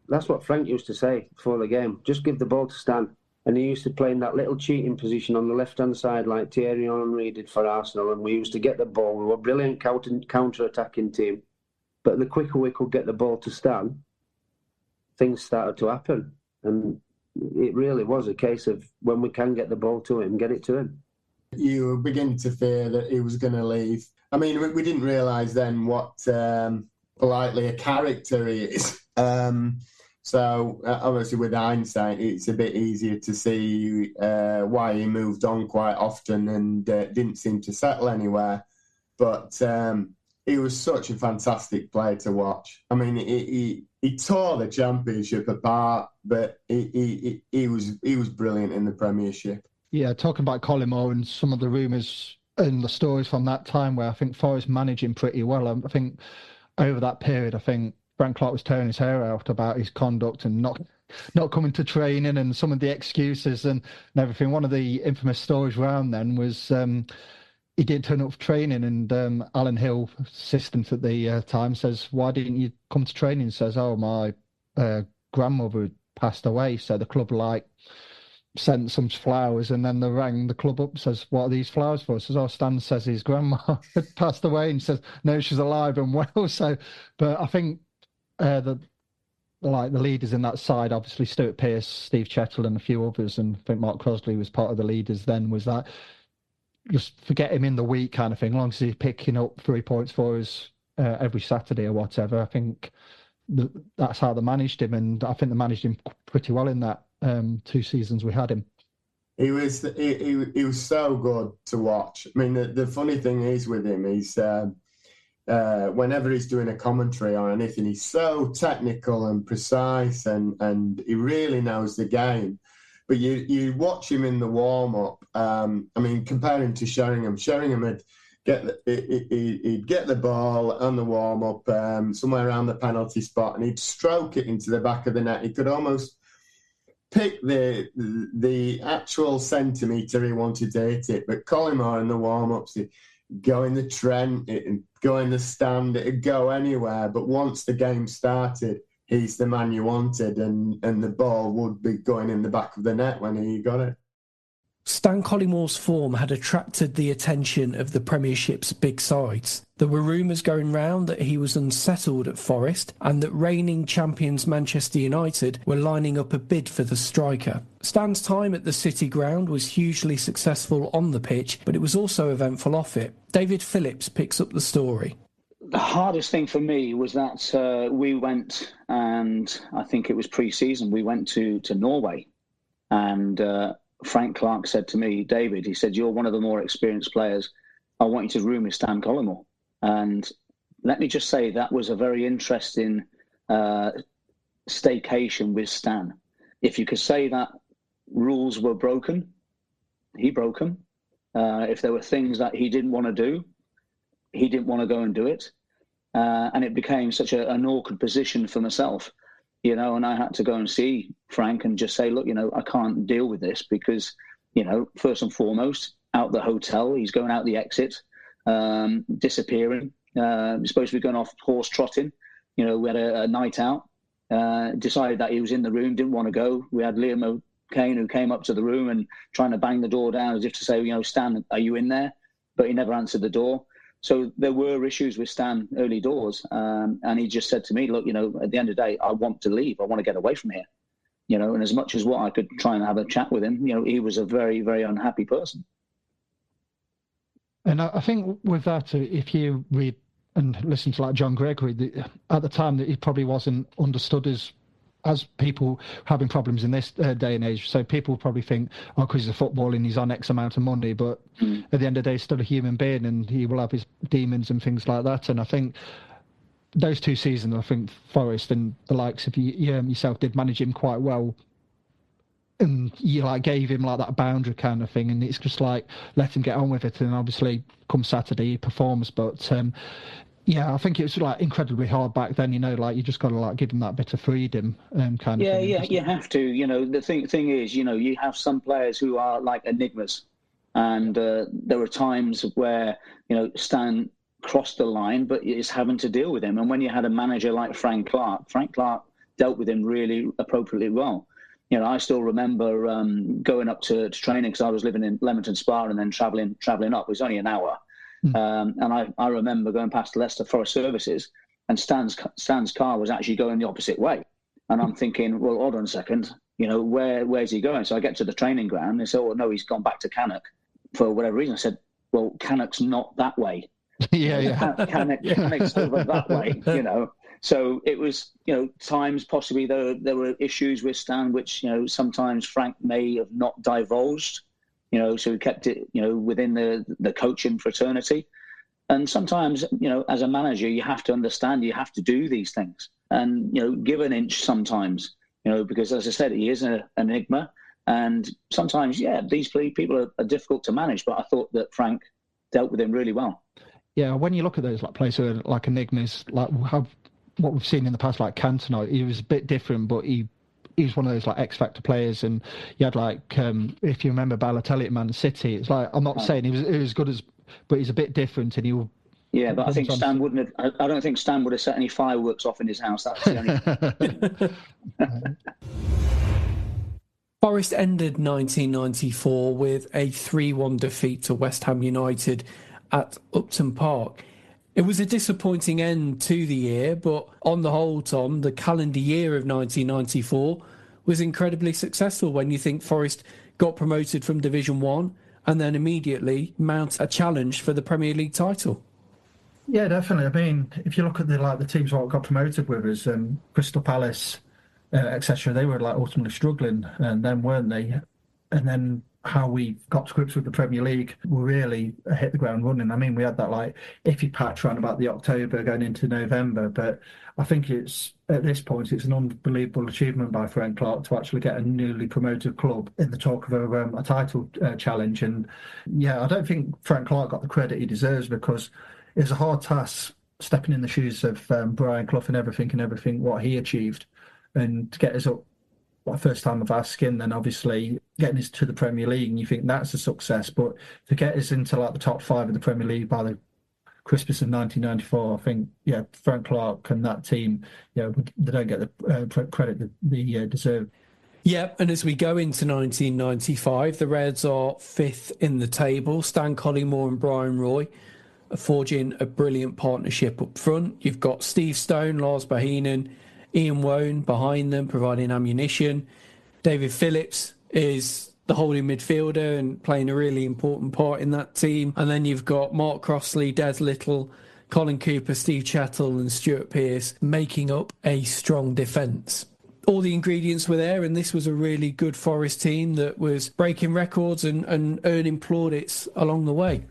S16: that's what Frank used to say before the game. Just give the ball to Stan. And he used to play in that little cheating position on the left-hand side like Thierry Henry did for Arsenal, and we used to get the ball. We were a brilliant counter-attacking team. But the quicker we could get the ball to Stan, things started to happen. And it really was a case of when we can get the ball to him, get it to him.
S19: You were beginning to fear that he was going to leave. I mean, we didn't realise then what politely a character he is. So obviously with hindsight, it's a bit easier to see why he moved on quite often and didn't seem to settle anywhere. But he was such a fantastic player to watch. I mean, he tore the Championship apart, but he was brilliant in the Premiership.
S15: Yeah, talking about Collymore and some of the rumours and the stories from that time where I think Forest managed him pretty well. I think over that period, I think Frank Clark was tearing his hair out about his conduct and not coming to training and some of the excuses and everything. One of the infamous stories around then was he didn't turn up for training, and Alan Hill, assistant at the time, says, "Why didn't you come to training?" He says, "Oh, my grandmother had passed away, so the club sent some flowers," and then they rang the club up, says, "What are these flowers for?" Says, "Oh, Stan says his grandma had passed away," and says, "No, she's alive and well." So, but I think the like the leaders in that side, obviously Stuart Pearce, Steve Chettle and a few others, and I think Mark Crossley was part of the leaders then, was that just forget him in the week kind of thing, as long as he's picking up 3 points for us every Saturday or whatever. I think that's how they managed him, and I think they managed him pretty well in that 2 seasons we had him.
S19: He was so good to watch. I mean, the funny thing is with him, he's whenever he's doing a commentary or anything, he's so technical and precise, and he really knows the game. But you watch him in the warm-up. I mean, comparing to Sheringham would he'd get the ball on the warm-up somewhere around the penalty spot, and he'd stroke it into the back of the net. He could almost pick the actual centimetre he wanted to hit it. But Collymore in the warm-ups, he'd go in the Trent, it'd go in the stand, it'd go anywhere. But once the game started, he's the man you wanted, and the ball would be going in the back of the net when he got it.
S4: Stan Collymore's form had attracted the attention of the Premiership's big sides. There were rumours going round that he was unsettled at Forest and that reigning champions Manchester United were lining up a bid for the striker. Stan's time at the City Ground was hugely successful on the pitch, but it was also eventful off it. David Phillips picks up the story.
S14: The hardest thing for me was that we went, and I think it was pre-season, we went to Norway, and Frank Clark said to me, David, he said, you're one of the more experienced players. I want you to room with Stan Collymore. And let me just say that was a very interesting staycation with Stan. If you could say that rules were broken, he broke them. If there were things that he didn't want to do, he didn't want to go and do it. And it became such an awkward position for myself. And I had to go and see Frank and just say, look, I can't deal with this because, first and foremost, out the hotel, he's going out the exit, disappearing. He's supposed to be going off horse trotting. We had a night out, decided that he was in the room, didn't want to go. We had Liam O'Kane who came up to the room and trying to bang the door down as if to say, Stan, are you in there? But he never answered the door. So there were issues with Stan early doors, and he just said to me, look, at the end of the day, I want to leave. I want to get away from here. And as much as what I could try and have a chat with him, he was a very, very unhappy person.
S15: And I think with that, if you read and listen to like John Gregory, at the time that he probably wasn't understood as people having problems in this day and age. So people probably think, because he's a footballer and he's on X amount of money, but at the end of the day, he's still a human being and he will have his demons and things like that. And I think those 2 seasons, I think Forest and the likes of yourself did manage him quite well. And you gave him that boundary kind of thing, and it's just let him get on with it. And obviously, come Saturday, he performs. But I think it was incredibly hard back then. You just got to give him that bit of freedom, kind of thing.
S14: Yeah, you have to. The thing is, you have some players who are like enigmas, and there were times where Stan crossed the line, but is having to deal with him. And when you had a manager like Frank Clark dealt with him really appropriately well. I still remember going up to training because I was living in Leamington Spa and then travelling up. It was only an hour. And I remember going past Leicester Forest Services and Stan's car was actually going the opposite way. And I'm thinking, well, hold on a second, where's he going? So I get to the training ground and they say, oh, no, he's gone back to Cannock for whatever reason. I said, well, Cannock's not that way. Cannock's over that way, So it was, times possibly there were issues with Stan, which, sometimes Frank may have not divulged, so he kept it, within the coaching fraternity. And sometimes, as a manager, you have to understand, you have to do these things and, give an inch sometimes, because as I said, he is an enigma. And sometimes, these people are difficult to manage, but I thought that Frank dealt with him really well.
S15: Yeah, when you look at those players who are enigmas, what we've seen in the past, like Cantona, he was a bit different, but he was one of those X Factor players. And you had if you remember Balotelli at Man City, it's I'm not saying he was as good as, but he's a bit different, and he will.
S14: Yeah, but I think Stan wouldn't have. I don't think Stan would have set any fireworks off in his house. That's the only.
S4: Forest ended 1994 with a 3-1 defeat to West Ham United at Upton Park. It was a disappointing end to the year, but on the whole, Tom, the calendar year of 1994 was incredibly successful when you think Forest got promoted from Division 1 and then immediately mount a challenge for the Premier League title.
S13: Yeah, definitely. I mean, if you look at the teams what got promoted with us, Crystal Palace, etc., they were ultimately struggling, and then weren't they? And then how we got to grips with the Premier League, we really hit the ground running. I mean, we had that iffy patch around about the October going into November, but I think at this point it's an unbelievable achievement by Frank Clark to actually get a newly promoted club in the talk of a title challenge. And yeah, I don't think Frank Clark got the credit he deserves, because it was a hard task stepping in the shoes of Brian Clough and everything what he achieved, and to get us up first time of our skin, then obviously getting us to the Premier League, and you think that's a success. But to get us into the top 5 of the Premier League by the Christmas of 1994, I think, Frank Clark and that team, they don't get the credit that they deserve.
S4: Yeah, and as we go into 1995, the Reds are 5th in the table. Stan Collymore and Bryan Roy are forging a brilliant partnership up front. You've got Steve Stone, Lars Bohinen, Ian Wone behind them, providing ammunition. David Phillips is the holding midfielder and playing a really important part in that team. And then you've got Mark Crossley, Des Little, Colin Cooper, Steve Chattel and Stuart Pearce making up a strong defence. All the ingredients were there, and this was a really good Forest team that was breaking records and earning plaudits along the way.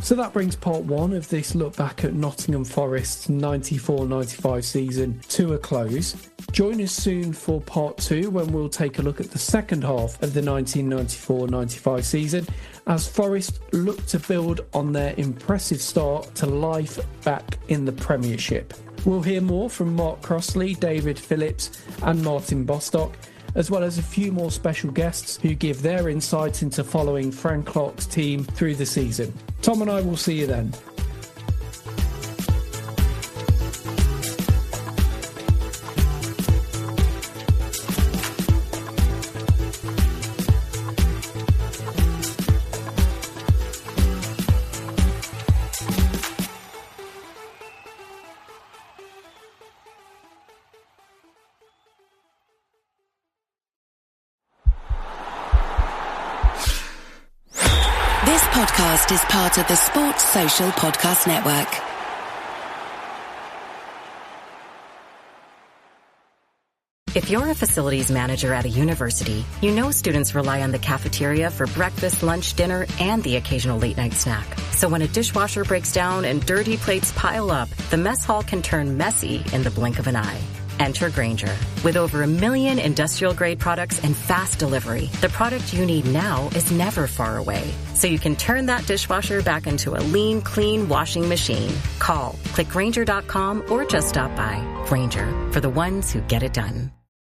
S4: So that brings part 1 of this look back at Nottingham Forest's 94-95 season to a close. Join us soon for part 2, when we'll take a look at the second half of the 1994-95 season, as Forest look to build on their impressive start to life back in the Premiership. We'll hear more from Mark Crossley, David Phillips and Martin Bostock, as well as a few more special guests who give their insights into following Frank Clark's team through the season. Tom and I will see you then.
S21: This podcast is part of the Sports Social Podcast Network.
S22: If you're a facilities manager at a university, you know students rely on the cafeteria for breakfast, lunch, dinner, and the occasional late-night snack. So when a dishwasher breaks down and dirty plates pile up, the mess hall can turn messy in the blink of an eye. Enter Grainger. With over 1 million industrial-grade products and fast delivery, the product you need now is never far away. So you can turn that dishwasher back into a lean, clean washing machine. Call, click Grainger.com, or just stop by. Grainger, for the ones who get it done.